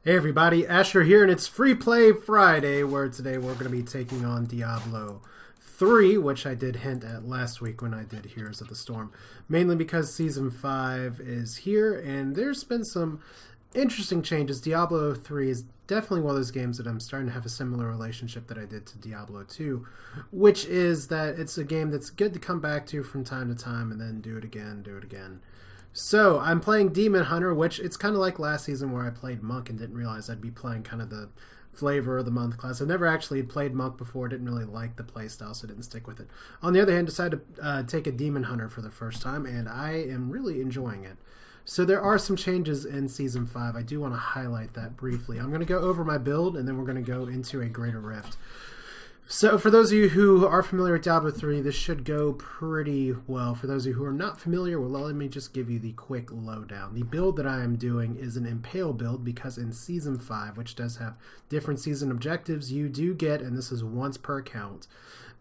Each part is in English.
Hey everybody, Asher here, and it's Free Play Friday, where today we're going to be taking on Diablo 3, which I did hint at last week when I did Heroes of the Storm, mainly because Season 5 is here, and there's been some interesting changes. Diablo 3 is definitely one of those games that I'm starting to have a similar relationship that I did to Diablo 2, which is that it's a game that's good to come back to from time to time, and then do it again. So, I'm playing Demon Hunter, which it's kind of like last season where I played Monk and didn't realize I'd be playing kind of the flavor of the month class. I've never actually played Monk before, didn't really like the playstyle, so didn't stick with it. On the other hand, decided to take a Demon Hunter for the first time, and I am really enjoying it. So there are some changes in Season 5. I do want to highlight that briefly. I'm going to go over my build, and then we're going to go into a Greater Rift. So for those of you who are familiar with Diablo 3, this should go pretty well. For those of you who are not familiar, well, let me just give you the quick lowdown. The build that I am doing is an impale build because in Season 5, which does have different season objectives, you do get, and this is once per account,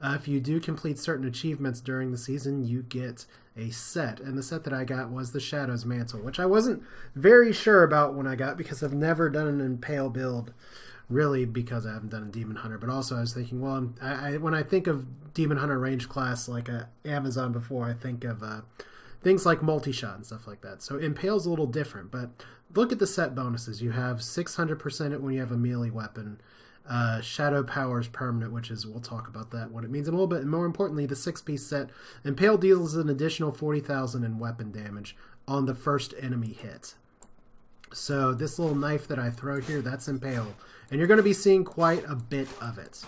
if you do complete certain achievements during the season, you get a set. And the set that I got was the Shadow's Mantle, which I wasn't very sure about when I got because I've never done an impale build. Really, because I haven't done a Demon Hunter, but also I was thinking, well, when I think of Demon Hunter range class like Amazon before, I think of things like multi-shot and stuff like that. So Impale's a little different, but look at the set bonuses. You have 600% it when you have a melee weapon. Shadow Power is permanent, which is, we'll talk about that, what it means in a little bit. And more importantly, the 6-piece set. Impale deals an additional 40,000 in weapon damage on the first enemy hit. So this little knife that I throw here, that's Impale. And you're going to be seeing quite a bit of it.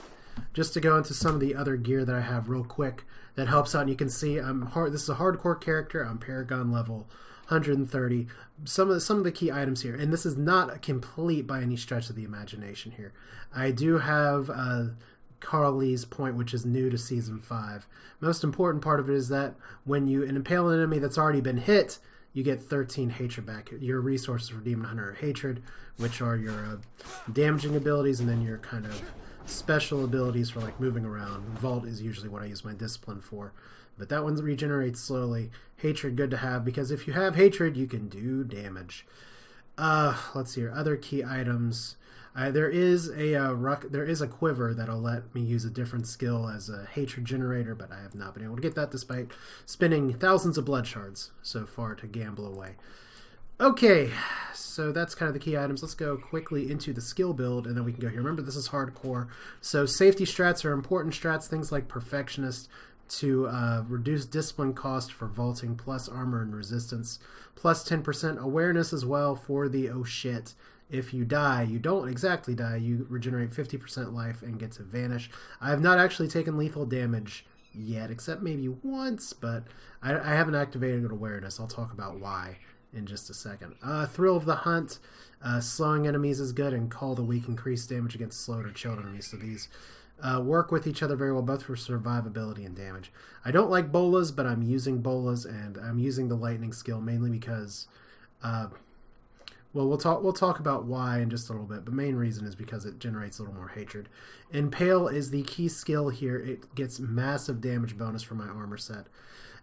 Just to go into some of the other gear that I have real quick that helps out. And you can see this is a hardcore character. I'm Paragon level 130. Some of the key items here. And this is not complete by any stretch of the imagination here. I do have Carly's Point, which is new to Season 5. Most important part of it is that when you impale an enemy that's already been hit, you get 13 hatred back. Your resources for Demon Hunter are hatred, which are your damaging abilities, and then your kind of special abilities for like moving around. Vault is usually what I use my discipline for, but that one regenerates slowly. Hatred, good to have, because if you have hatred, you can do damage. Let's see here. Other key items. There is a quiver that'll let me use a different skill as a hatred generator, but I have not been able to get that despite spending thousands of blood shards so far to gamble away. Okay, so that's kind of the key items. Let's go quickly into the skill build, and then we can go here. Remember, this is hardcore, so safety strats are important strats, things like Perfectionist to reduce discipline cost for vaulting, plus armor and resistance, plus 10% awareness as well for the oh shit. If you die, you don't exactly die, you regenerate 50% life and get to vanish. I have not actually taken lethal damage yet, except maybe once, but I haven't activated awareness. I'll talk about why in just a second. Thrill of the Hunt, slowing enemies is good, and Call the Weak, increased damage against slowed or chilled enemies. So these work with each other very well, both for survivability and damage. I don't like bolas, but I'm using bolas, and I'm using the lightning skill mainly because... well, we'll talk about why in just a little bit, but main reason is because it generates a little more hatred. Impale is the key skill here. It gets massive damage bonus for my armor set.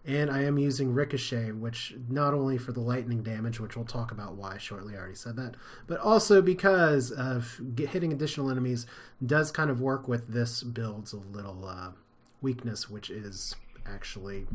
And I am using Ricochet, which not only for the lightning damage, which we'll talk about why shortly, I already said that, but also because of hitting additional enemies does kind of work with this build's a little weakness, which is actually...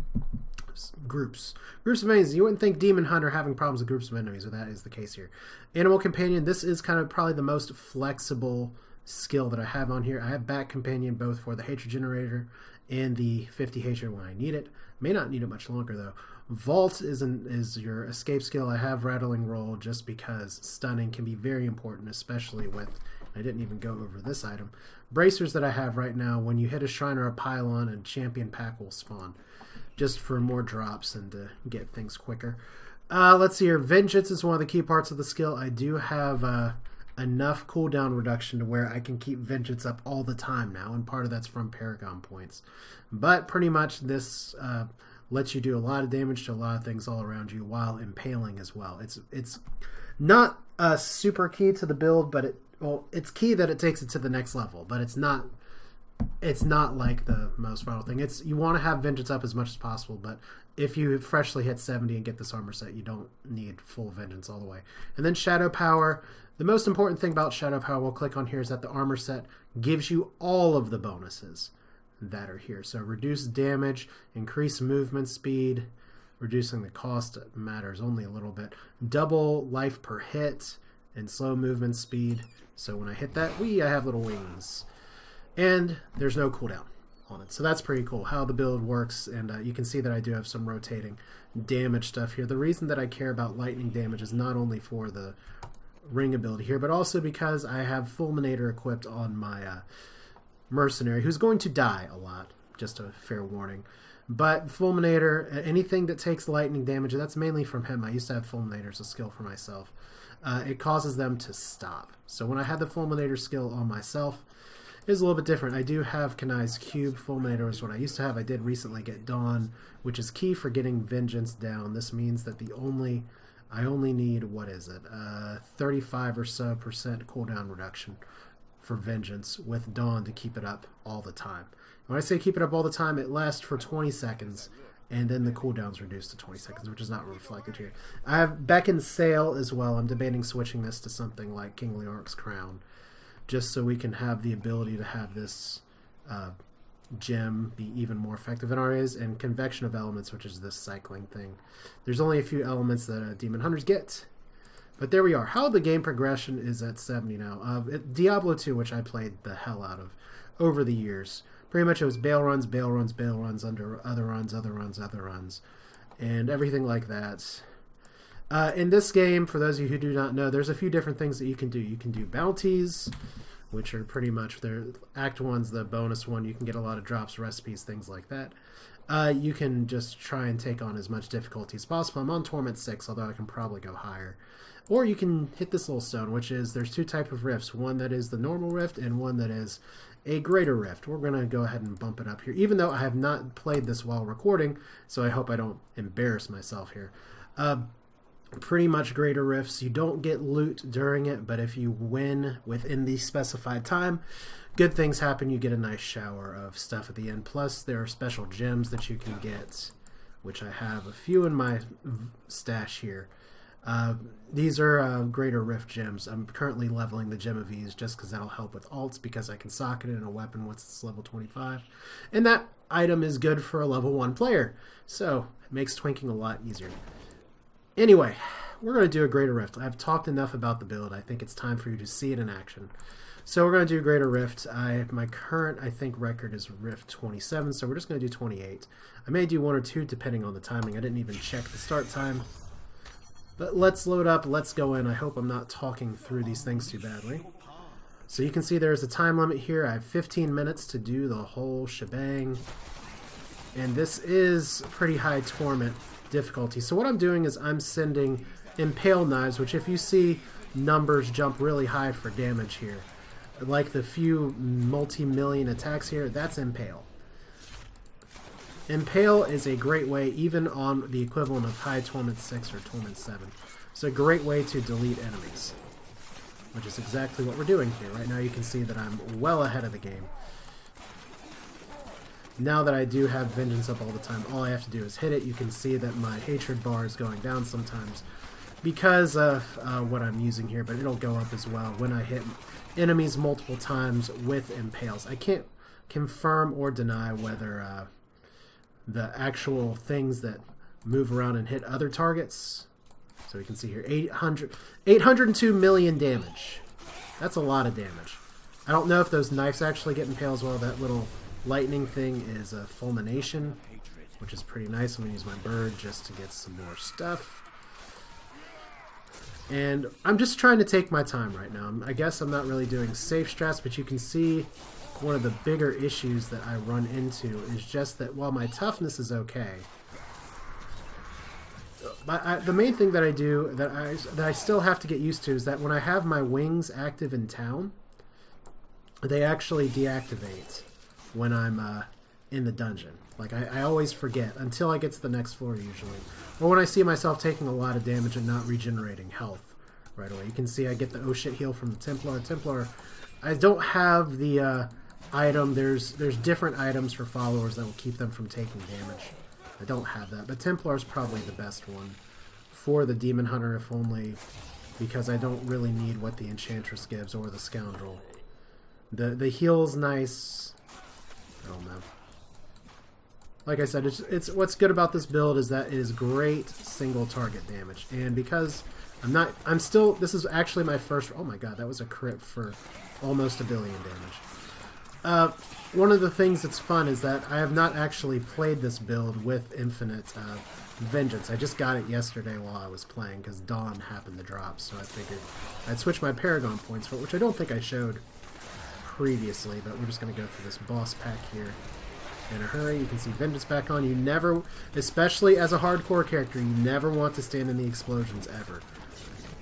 Groups of enemies. You wouldn't think Demon Hunter having problems with groups of enemies, but that is the case here. Animal Companion, this is kind of probably the most flexible skill that I have on here. I have Bat Companion both for the hatred generator and the 50 hatred when I need it. May not need it much longer though. Vault is your escape skill. I have Rattling Roll just because stunning can be very important, especially with, I didn't even go over this item, bracers that I have right now. When you hit a shrine or a pylon, a champion pack will spawn, just for more drops and to get things quicker. Let's see here. Vengeance is one of the key parts of the skill. I do have enough cooldown reduction to where I can keep Vengeance up all the time now, and part of that's from Paragon points. But pretty much this lets you do a lot of damage to a lot of things all around you while impaling as well. It's not super key to the build, but it's key that it takes it to the next level, but it's not like the most vital thing. You want to have Vengeance up as much as possible, but if you freshly hit 70 and get this armor set, you don't need full Vengeance all the way. And then Shadow Power, The most important thing about Shadow of Power we'll click on here is that the armor set gives you all of the bonuses that are here. So reduce damage, increase movement speed, reducing the cost matters only a little bit, double life per hit, and slow movement speed. So when I hit that, I have little wings. And there's no cooldown on it. So that's pretty cool how the build works, and you can see that I do have some rotating damage stuff here. The reason that I care about lightning damage is not only for the ring ability here, but also because I have Fulminator equipped on my mercenary, who's going to die a lot, just a fair warning. But Fulminator, anything that takes lightning damage, and that's mainly from him. I used to have Fulminator as a skill for myself. It causes them to stop. So when I had the Fulminator skill on myself, it is a little bit different. I do have Kanai's Cube. Fulminator is what I used to have. I did recently get Dawn, which is key for getting Vengeance down. This means that I only need, what is it, 35 or so % cooldown reduction for Vengeance with Dawn to keep it up all the time. When I say keep it up all the time, it lasts for 20 seconds, and then the cooldown's reduced to 20 seconds, which is not reflected here. I have Beckon Sail as well. I'm debating switching this to something like King Leoric's Crown, just so we can have the ability to have this gem be even more effective in our areas, and Convection of Elements, which is this cycling thing. There's only a few elements that Demon Hunters get, but there we are. How the game progression is at 70 now. Diablo 2, which I played the hell out of over the years. Pretty much it was bail runs, bail runs, bail runs, under other runs, other runs, other runs, and everything like that. In this game, for those of you who do not know, there's a few different things that you can do. You can do bounties, which are pretty much their Act 1's the bonus one. You can get a lot of drops, recipes, things like that. You can just try and take on as much difficulty as possible. I'm on Torment 6, although I can probably go higher. Or you can hit this little stone, which is, there's two types of rifts. One that is the normal rift, and one that is a greater rift. We're going to go ahead and bump it up here, even though I have not played this while recording, so I hope I don't embarrass myself here. Pretty much greater rifts. You don't get loot during it, but if you win within the specified time, good things happen. You get a nice shower of stuff at the end. Plus, there are special gems that you can get, which I have a few in my stash here. These are greater rift gems. I'm currently leveling the Gem of Ease just because that'll help with alts, because I can socket it in a weapon once it's level 25. And that item is good for a level 1 player, so it makes twinking a lot easier. Anyway, we're going to do a Greater Rift. I've talked enough about the build. I think it's time for you to see it in action. So we're going to do Greater Rift. My current, I think, record is Rift 27, so we're just going to do 28. I may do 1 or 2 depending on the timing. I didn't even check the start time. But let's load up. Let's go in. I hope I'm not talking through these things too badly. So you can see there's a time limit here. I have 15 minutes to do the whole shebang. And this is pretty high Torment difficulty. So what I'm doing is I'm sending impale knives, which if you see numbers jump really high for damage here, like the few multi-million attacks here, that's impale. Impale is a great way, even on the equivalent of high Torment 6 or Torment 7. It's a great way to delete enemies, which is exactly what we're doing here. Right now you can see that I'm well ahead of the game. Now that I do have Vengeance up all the time, all I have to do is hit it. You can see that my hatred bar is going down sometimes because of what I'm using here, but it'll go up as well when I hit enemies multiple times with impales. I can't confirm or deny whether the actual things that move around and hit other targets. So we can see here 802 million damage. That's a lot of damage. I don't know if those knives actually get impales well. That little lightning thing is a fulmination, which is pretty nice. I'm going to use my bird just to get some more stuff. And I'm just trying to take my time right now. I guess I'm not really doing safe strats, but you can see one of the bigger issues that I run into is just that while my toughness is okay, the main thing that I do that I still have to get used to is that when I have my wings active in town, they actually deactivate when I'm in the dungeon. Like, I always forget until I get to the next floor usually. Or when I see myself taking a lot of damage and not regenerating health right away. You can see I get the oh shit heal from the Templar. Templar, I don't have the item. There's different items for followers that will keep them from taking damage. I don't have that. But Templar is probably the best one for the Demon Hunter, if only because I don't really need what the Enchantress gives or the Scoundrel. The heal's nice. I don't know. Like I said, it's what's good about this build is that it is great single target damage, and because this is actually my first. Oh my god, that was a crit for almost 1 billion damage. One of the things that's fun is that I have not actually played this build with Infinite Vengeance. I just got it yesterday while I was playing because Dawn happened to drop, so I figured I'd switch my Paragon points for it, which I don't think I showed previously, but we're just going to go through this boss pack here in a hurry. You can see Vengeance back on. You never, especially as a hardcore character, you never want to stand in the explosions ever.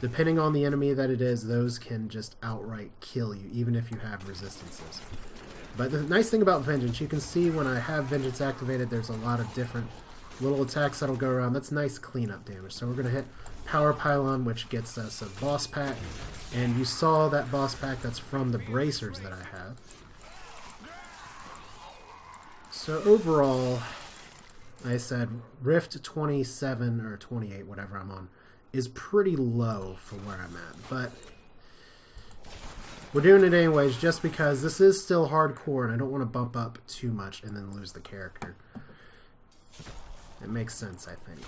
Depending on the enemy that it is, those can just outright kill you, even if you have resistances. But the nice thing about Vengeance, you can see when I have Vengeance activated, there's a lot of different little attacks that'll go around. That's nice cleanup damage. So we're going to hit Power Pylon, which gets us a boss pack. And you saw that boss pack that's from the bracers that I have. So overall, like I said, Rift 27 or 28, whatever I'm on, is pretty low for where I'm at. But we're doing it anyways just because this is still hardcore and I don't want to bump up too much and then lose the character. It makes sense, I think.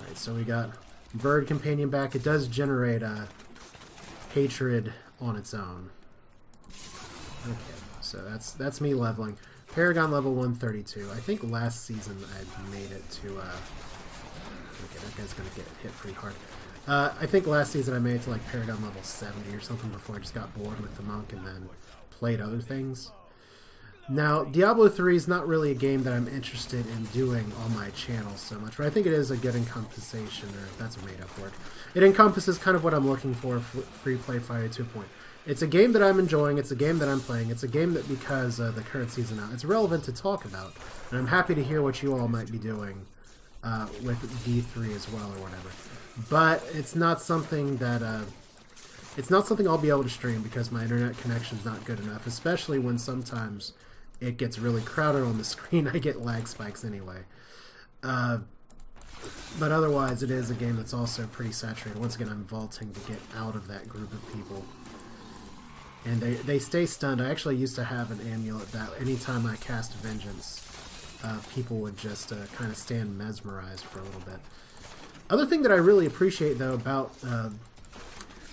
Alright, so we got Bird Companion back. It does generate hatred on its own. Okay, so that's me leveling. Paragon level 132. I think last season I made it to... okay, that guy's going to get hit pretty hard. I think last season I made it to like Paragon level 70 or something before I just got bored with the monk and then played other things. Now, Diablo 3 is not really a game that I'm interested in doing on my channel so much, but I think it is a good encompassation, or that's a made-up word. It encompasses kind of what I'm looking for Free Play Friday 2 Point. It's a game that I'm enjoying, it's a game that I'm playing, it's a game that because the current season out, it's relevant to talk about, and I'm happy to hear what you all might be doing with D3 as well or whatever. But it's not something that I'll be able to stream because my internet connection's not good enough, especially when sometimes it gets really crowded on the screen. I get lag spikes anyway. But otherwise, it is a game that's also pretty saturated. Once again, I'm vaulting to get out of that group of people. And they stay stunned. I actually used to have an amulet that anytime I cast Vengeance, people would just kind of stand mesmerized for a little bit. Other thing that I really appreciate, though, about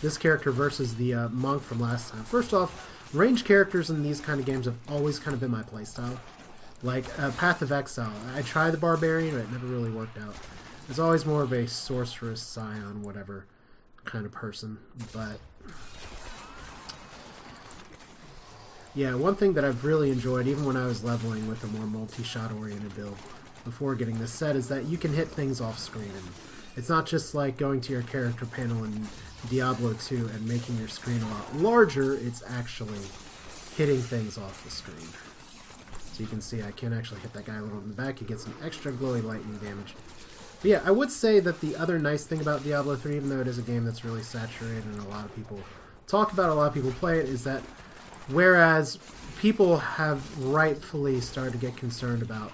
this character versus the monk from last time. First off, ranged characters in these kind of games have always kind of been my playstyle. Like Path of Exile. I tried the Barbarian, but it never really worked out. I was always more of a Sorceress, Scion, whatever kind of person. But yeah, one thing that I've really enjoyed, even when I was leveling with a more multi-shot oriented build before getting this set, is that you can hit things off screen. And it's not just like going to your character panel in Diablo 2 and making your screen a lot larger, it's actually hitting things off the screen. So you can see I can actually hit that guy a little in the back. You get some extra glowy lightning damage. But yeah, I would say that the other nice thing about Diablo 3, even though it is a game that's really saturated and a lot of people talk about, a lot of people play it, is that whereas people have rightfully started to get concerned about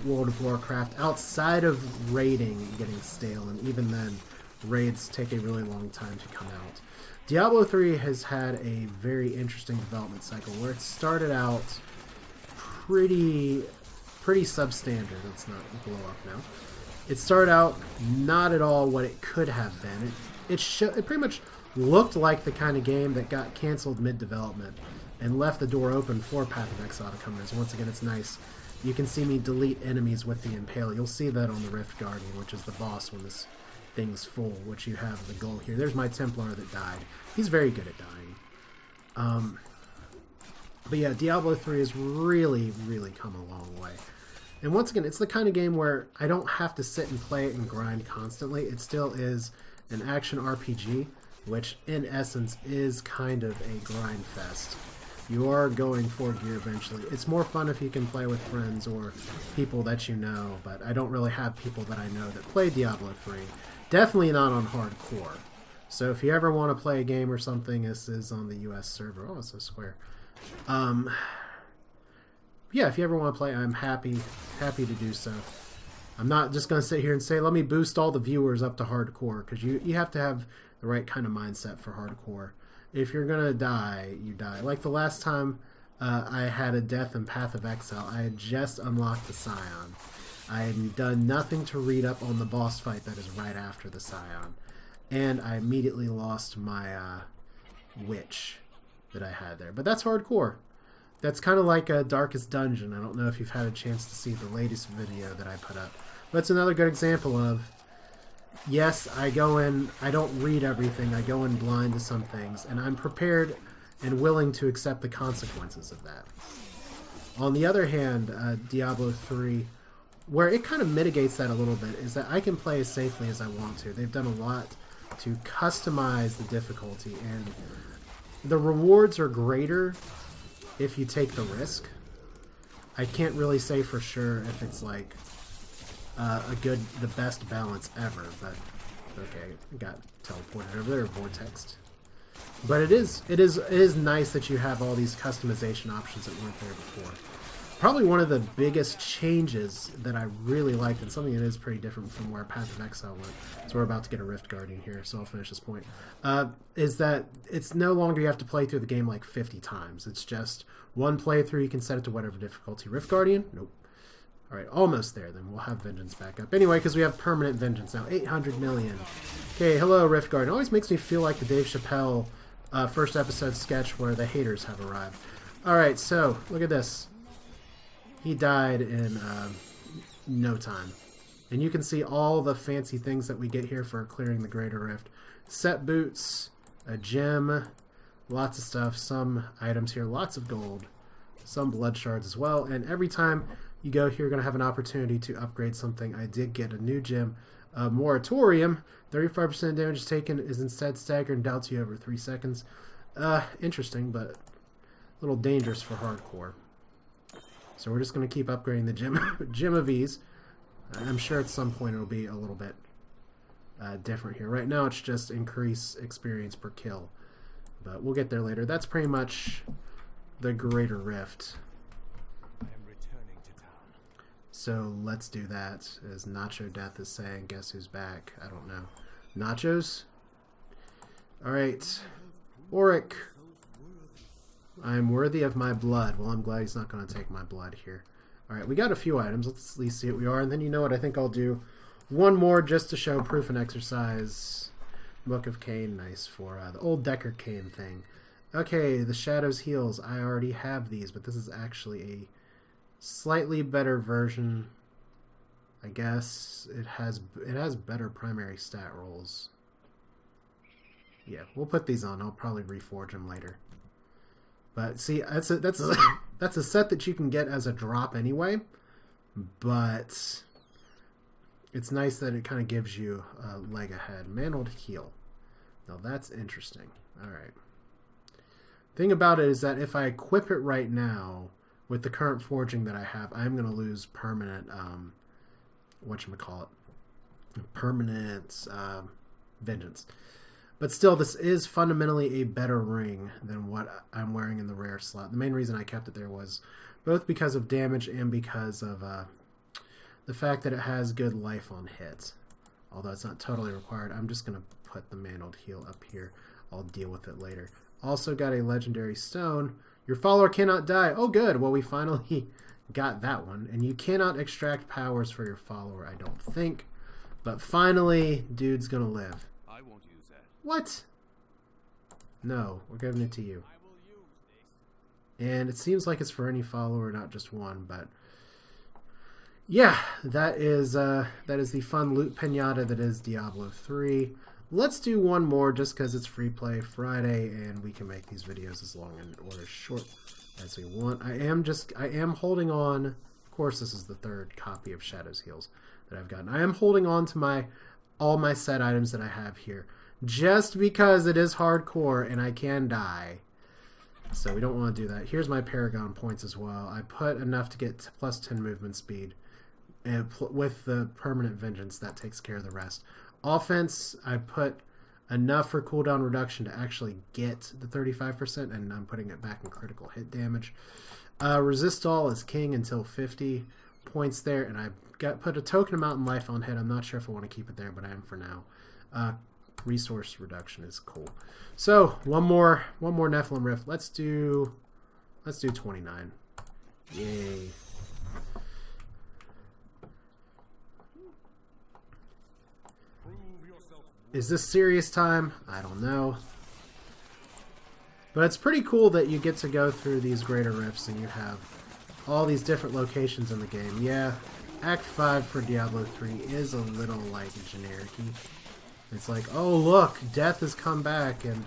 World of Warcraft outside of raiding getting stale, and even then raids take a really long time to come out. Diablo 3 has had a very interesting development cycle where it started out pretty substandard. Let's not blow up now. It started out not at all what it could have been. It pretty much looked like the kind of game that got canceled mid-development and left the door open for Path of Exile to come in. So once again, it's nice. You can see me delete enemies with the impale. You'll see that on the Rift Guardian, which is the boss when this thing's full, which you have the goal here. There's my Templar that died. He's very good at dying. But yeah, Diablo 3 has really, really come a long way. And once again, it's the kind of game where I don't have to sit and play it and grind constantly. It still is an action RPG, which in essence is kind of a grind fest. You are going for gear eventually. It's more fun if you can play with friends or people that you know, but I don't really have people that I know that play Diablo 3. Definitely not on hardcore. So if you ever want to play a game or something, this is on the US server. Oh, it's so square. Yeah, if you ever want to play, I'm happy to do so. I'm not just going to sit here and say, let me boost all the viewers up to hardcore, because you have to have the right kind of mindset for hardcore. If you're gonna die, you die. Like the last time I had a death in Path of Exile, I had just unlocked the Scion. I had done nothing to read up on the boss fight that is right after the Scion. And I immediately lost my witch that I had there. But that's hardcore. That's kind of like a Darkest Dungeon. I don't know if you've had a chance to see the latest video that I put up. But it's another good example of, yes, I go in, I don't read everything, I go in blind to some things, and I'm prepared and willing to accept the consequences of that. On the other hand, Diablo 3, where it kind of mitigates that a little bit, is that I can play as safely as I want to. They've done a lot to customize the difficulty, and the rewards are greater if you take the risk. I can't really say for sure if it's like the best balance ever, but okay, got teleported over there, vortexed. But it is nice that you have all these customization options that weren't there before. Probably one of the biggest changes that I really liked, and something that is pretty different from where Path of Exile went, so we're about to get a Rift Guardian here, so I'll finish this point, is that it's no longer you have to play through the game like 50 times. It's just one playthrough, you can set it to whatever difficulty. Rift Guardian? Nope. Alright, almost there then. We'll have Vengeance back up. Anyway, because we have permanent Vengeance now. 800 million. Okay, hello Rift Guardian. It always makes me feel like the Dave Chappelle first episode sketch where the haters have arrived. Alright, so, look at this. He died in no time. And you can see all the fancy things that we get here for clearing the Greater Rift. Set boots, a gem, lots of stuff, some items here, lots of gold, some blood shards as well. And every time you go here, you're going to have an opportunity to upgrade something. I did get a new gem, Moratorium. 35% damage taken is instead staggered and dealt to you over 3 seconds. Interesting, but a little dangerous for hardcore. So we're just going to keep upgrading the Gem of Ease. I'm sure at some point it'll be a little bit different here. Right now it's just increase experience per kill. But we'll get there later. That's pretty much the Greater Rift. I am returning to town. So let's do that. As Nacho Death is saying, guess who's back? I don't know. Nachos? Alright. Auric. I'm worthy of my blood. Well, I'm glad he's not going to take my blood here. Alright, we got a few items. Let's at least see what we are. And then you know what? I think I'll do one more just to show proof and exercise. Book of Cain. Nice for the old Decker Cain thing. Okay, the Shadows Heals. I already have these, but this is actually a slightly better version. I guess it has better primary stat rolls. Yeah, we'll put these on. I'll probably reforge them later. But see, that's a set that you can get as a drop anyway. But it's nice that it kind of gives you a leg ahead. Mantled Heal. Now that's interesting. All right. Thing about it is that if I equip it right now with the current forging that I have, I'm going to lose permanent whatchamacallit, permanent Vengeance. But still, this is fundamentally a better ring than what I'm wearing in the rare slot. The main reason I kept it there was both because of damage and because of the fact that it has good life on hit. Although it's not totally required, I'm just going to put the Mantled Heal up here. I'll deal with it later. Also got a legendary stone. Your follower cannot die. Oh, good. Well, we finally got that one. And you cannot extract powers for your follower, I don't think. But finally, dude's going to live. I won't use that. What? No, we're giving it to you. I will use this. And it seems like it's for any follower, not just one, but yeah, that is the fun loot pinata that is Diablo 3. Let's do one more just because it's free play Friday and we can make these videos as long and or as short as we want. I am holding on. Of course, this is the third copy of Shadows Heals that I've gotten. I am holding on to all my set items that I have here just because it is hardcore and I can die. So we don't want to do that. Here's my Paragon points as well. I put enough to get plus 10 movement speed. And with the permanent Vengeance, that takes care of the rest. Offense, I put enough for cooldown reduction to actually get the 35%, and I'm putting it back in critical hit damage. Resist all is king until 50 points there, and I put a token amount in life on hit. I'm not sure if I want to keep it there, but I am for now. resource reduction is cool. So one more Nephilim Rift. Let's do 29. Yay. Is this serious time? I don't know. But it's pretty cool that you get to go through these greater rifts and you have all these different locations in the game. Yeah, Act 5 for Diablo 3 is a little, like, generic-y. It's like, oh look, death has come back and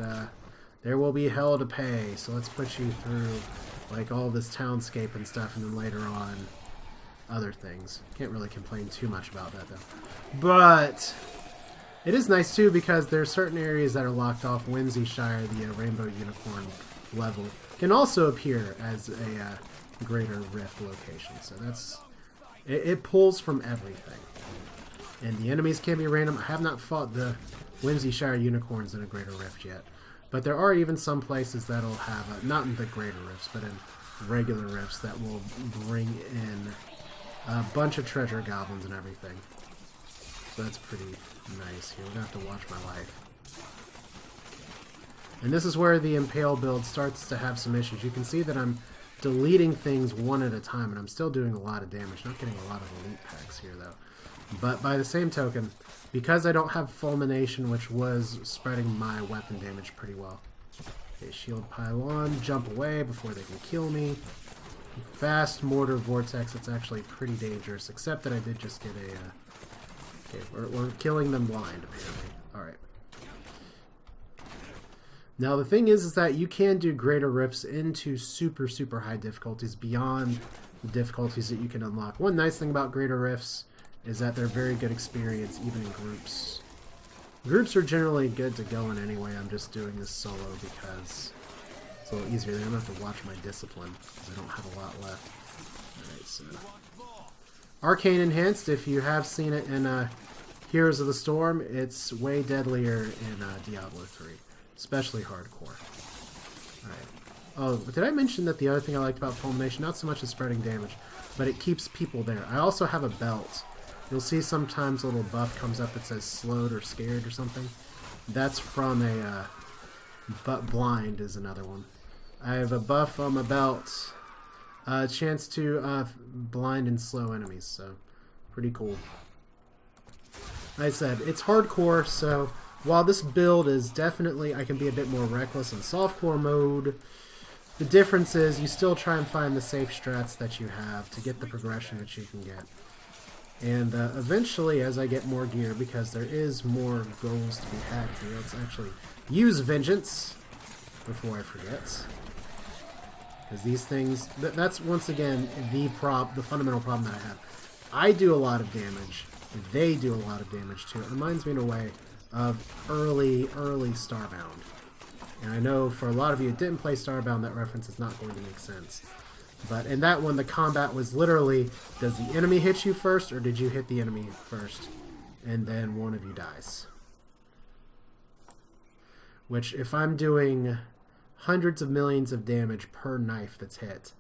there will be hell to pay. So let's put you through, like, all this townscape and stuff, and then later on, other things. Can't really complain too much about that, though. But it is nice, too, because there are certain areas that are locked off. Whimsyshire, the Rainbow Unicorn level, can also appear as a greater rift location. So that's... It pulls from everything. And the enemies can be random. I have not fought the Whimsyshire Unicorns in a greater rift yet. But there are even some places that'll have, not in the greater rifts, but in regular rifts that will bring in a bunch of treasure goblins and everything. So that's pretty nice here. We're going to have to watch my life. And this is where the impale build starts to have some issues. You can see that I'm deleting things one at a time, and I'm still doing a lot of damage. Not getting a lot of elite packs here, though. But by the same token, because I don't have fulmination, which was spreading my weapon damage pretty well. Okay, shield pile on, jump away before they can kill me. Fast mortar vortex, it's actually pretty dangerous, except that I did just get a... okay, we're killing them blind, apparently. Alright. Now the thing is that you can do greater rifts into super, super high difficulties beyond the difficulties that you can unlock. One nice thing about greater rifts is that they're very good experience, even in groups. Groups are generally good to go in anyway. I'm just doing this solo because it's a little easier. Then I'm going to have to watch my discipline because I don't have a lot left. Alright, so Arcane Enhanced, if you have seen it in Heroes of the Storm, it's way deadlier in Diablo 3. Especially hardcore. Alright. Oh, but did I mention that the other thing I liked about Fulmination, not so much as spreading damage, but it keeps people there. I also have a belt. You'll see sometimes a little buff comes up that says slowed or scared or something. That's from a, but blind is another one. I have a buff on my belt. A chance to blind and slow enemies, so pretty cool. Like I said, it's hardcore, so while this build is definitely, I can be a bit more reckless in softcore mode, the difference is you still try and find the safe strats that you have to get the progression that you can get. And eventually, as I get more gear, because there is more goals to be had here, let's actually use Vengeance before I forget. Because these things, that's once again the fundamental problem that I have. I do a lot of damage. They do a lot of damage too. It reminds me in a way of early Starbound. And I know for a lot of you who didn't play Starbound, that reference is not going to make sense. But in that one, the combat was literally, does the enemy hit you first, or did you hit the enemy first? And then one of you dies. Which, if I'm doing hundreds of millions of damage per knife that's hit,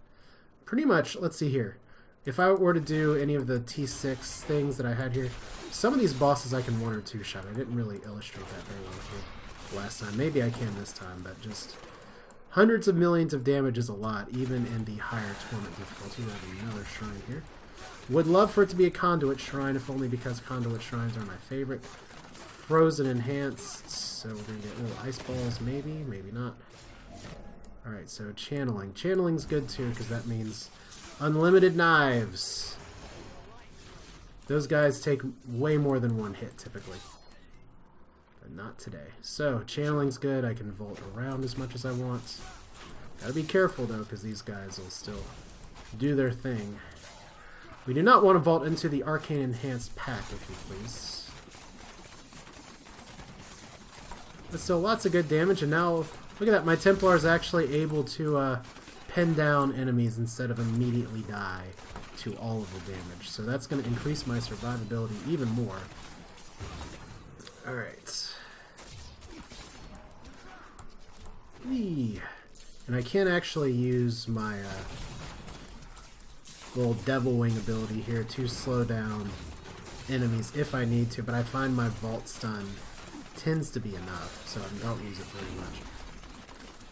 pretty much, let's see here. If I were to do any of the T6 things that I had here, some of these bosses I can one or two shot. I didn't really illustrate that very well with you last time. Maybe I can this time, but just hundreds of millions of damage is a lot, even in the higher Torment difficulty. We have another shrine here. Would love for it to be a Conduit Shrine, if only because Conduit Shrines are my favorite. Frozen Enhanced, so we're going to get little ice balls, maybe, maybe not. Alright, so Channeling. Channeling's good too, because that means unlimited knives. Those guys take way more than one hit, typically. But not today. So, Channeling's good. I can vault around as much as I want. Gotta be careful, though, because these guys will still do their thing. We do not want to vault into the Arcane Enhanced pack, if you please. But still, lots of good damage, and now, look at that, my Templar is actually able to pin down enemies instead of immediately die to all of the damage. So that's going to increase my survivability even more. Alright. And I can actually use my little Devil Wing ability here to slow down enemies if I need to, but I find my Vault Stun tends to be enough, so I don't use it very much.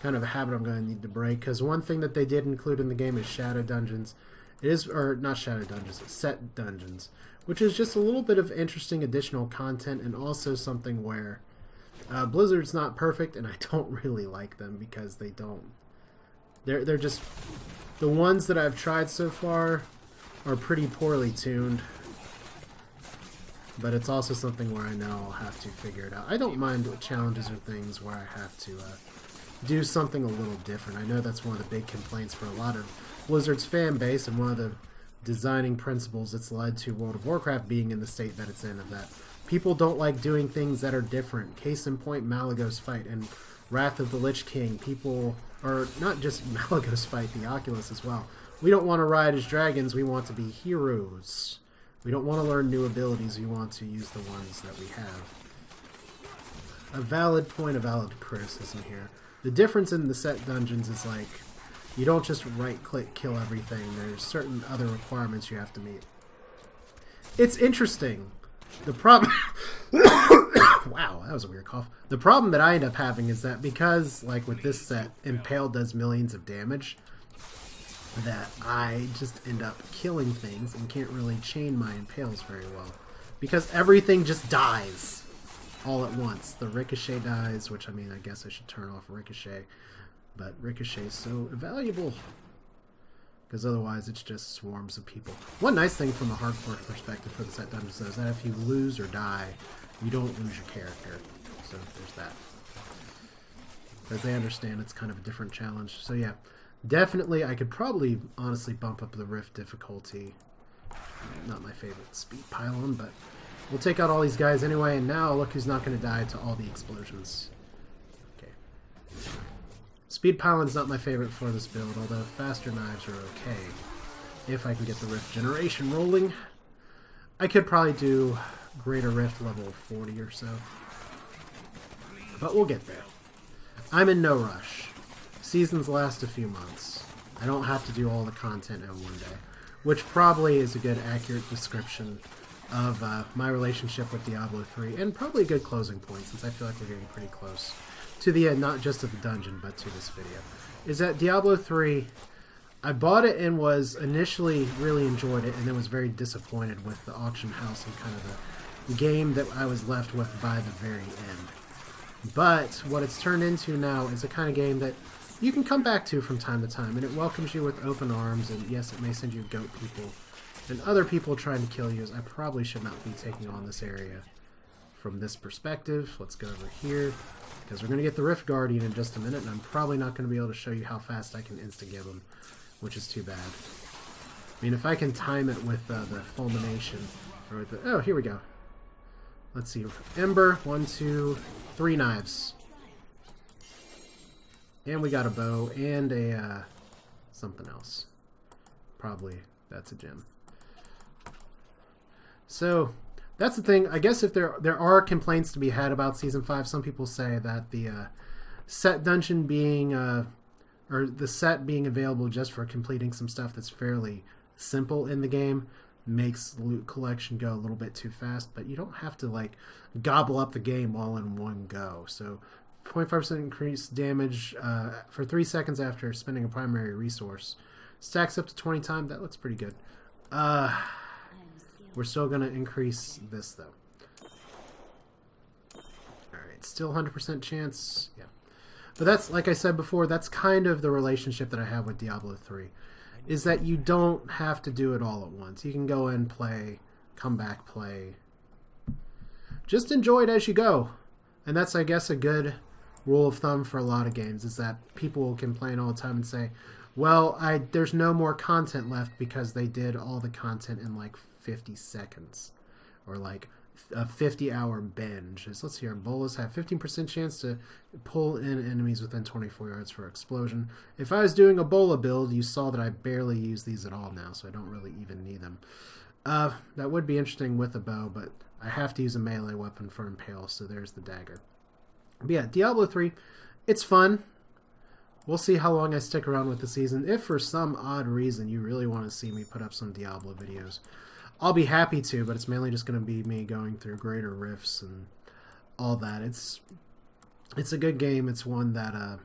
Kind of a habit I'm going to need to break, because one thing that they did include in the game is shadow dungeons. It is, or not shadow dungeons, it's set dungeons, which is just a little bit of interesting additional content, and also something where Blizzard's not perfect, and I don't really like them because they don't. They're just, the ones that I've tried so far are pretty poorly tuned. But it's also something where I know I'll have to figure it out. I don't mind challenges or things where I have to do something a little different. I know that's one of the big complaints for a lot of Blizzard's fan base, and one of the designing principles that's led to World of Warcraft being in the state that it's in, of that people don't like doing things that are different. Case in point, Malygos fight and Wrath of the Lich King. People, or not just Malygos fight, the Oculus as well. We don't want to ride as dragons, we want to be heroes. We don't want to learn new abilities, we want to use the ones that we have. A valid point, a valid criticism here. The difference in the set dungeons is like, you don't just right-click kill everything, there's certain other requirements you have to meet. It's interesting. The problem... Wow, that was a weird cough. The problem that I end up having is that because, like with this set, Impale does millions of damage, that I just end up killing things and can't really chain my impales very well. Because everything just dies all at once. The ricochet dies, which, I mean, I guess I should turn off ricochet. But ricochet is so valuable. Because otherwise it's just swarms of people. One nice thing from a hardcore perspective for the set dungeons, though, is that if you lose or die, you don't lose your character. So there's that. As they understand, it's kind of a different challenge. So yeah. Definitely, I could probably honestly bump up the Rift difficulty. Not my favorite speed pylon, but we'll take out all these guys anyway, and now look who's not going to die to all the explosions. Okay. Speed pylon's not my favorite for this build, although faster knives are okay. If I can get the Rift generation rolling. I could probably do Greater Rift level 40 or so. But we'll get there. I'm in no rush. Seasons last a few months. I don't have to do all the content in one day, which probably is a good, accurate description of my relationship with Diablo 3, and probably a good closing point, since I feel like we're getting pretty close to the end, not just of the dungeon, but to this video. Is that Diablo 3, I bought it and was initially really enjoyed it, and then was very disappointed with the auction house and kind of the game that I was left with by the very end. But what it's turned into now is a kind of game that you can come back to from time to time, and it welcomes you with open arms, and yes, it may send you goat people and other people trying to kill you, as I probably should not be taking on this area from this perspective. Let's go over here, because we're going to get the Rift Guardian in just a minute, and I'm probably not going to be able to show you how fast I can insta-give them, which is too bad. I mean, if I can time it with the fulmination, or with the, oh, here we go. Let's see, Ember, 1, 2, 3 knives. And we got a bow and a something else. Probably that's a gem. So that's the thing. I guess if there are complaints to be had about Season 5, some people say that the set dungeon being or the set being available just for completing some stuff that's fairly simple in the game makes the loot collection go a little bit too fast, but you don't have to like gobble up the game all in one go. So 0.5% increased damage for 3 seconds after spending a primary resource. Stacks up to 20 times. That looks pretty good. We're still going to increase this, though. Alright, still 100% chance. Yeah. But that's, like I said before, that's kind of the relationship that I have with Diablo 3. Is that you don't have to do it all at once. You can go in, play, come back, play. Just enjoy it as you go. And that's, I guess, a good rule of thumb for a lot of games, is that people will complain all the time and say, well, there's no more content left because they did all the content in like 50 seconds. Or like a 50-hour binge. Let's see here. Bolas have 15% chance to pull in enemies within 24 yards for explosion. If I was doing a Bola build, you saw that I barely use these at all now, so I don't really even need them. That would be interesting with a bow, but I have to use a melee weapon for Impale, so there's the dagger. But yeah, Diablo 3, it's fun. We'll see how long I stick around with the season. If for some odd reason you really want to see me put up some Diablo videos, I'll be happy to, but it's mainly just going to be me going through greater rifts and all that. It's a good game. It's one that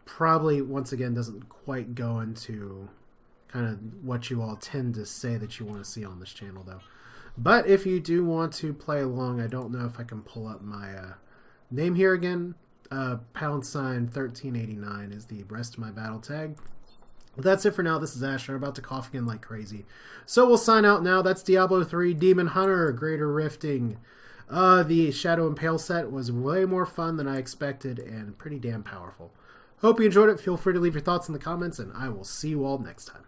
probably, once again, doesn't quite go into kind of what you all tend to say that you want to see on this channel, though. But if you do want to play along, I don't know if I can pull up my name here again. #1389 is the rest of my battle tag. But that's it for now. This is Asher. I'm about to cough again like crazy. So we'll sign out now. That's Diablo 3 Demon Hunter, Greater Rifting. The Shadow Impale set was way more fun than I expected and pretty damn powerful. Hope you enjoyed it. Feel free to leave your thoughts in the comments, and I will see you all next time.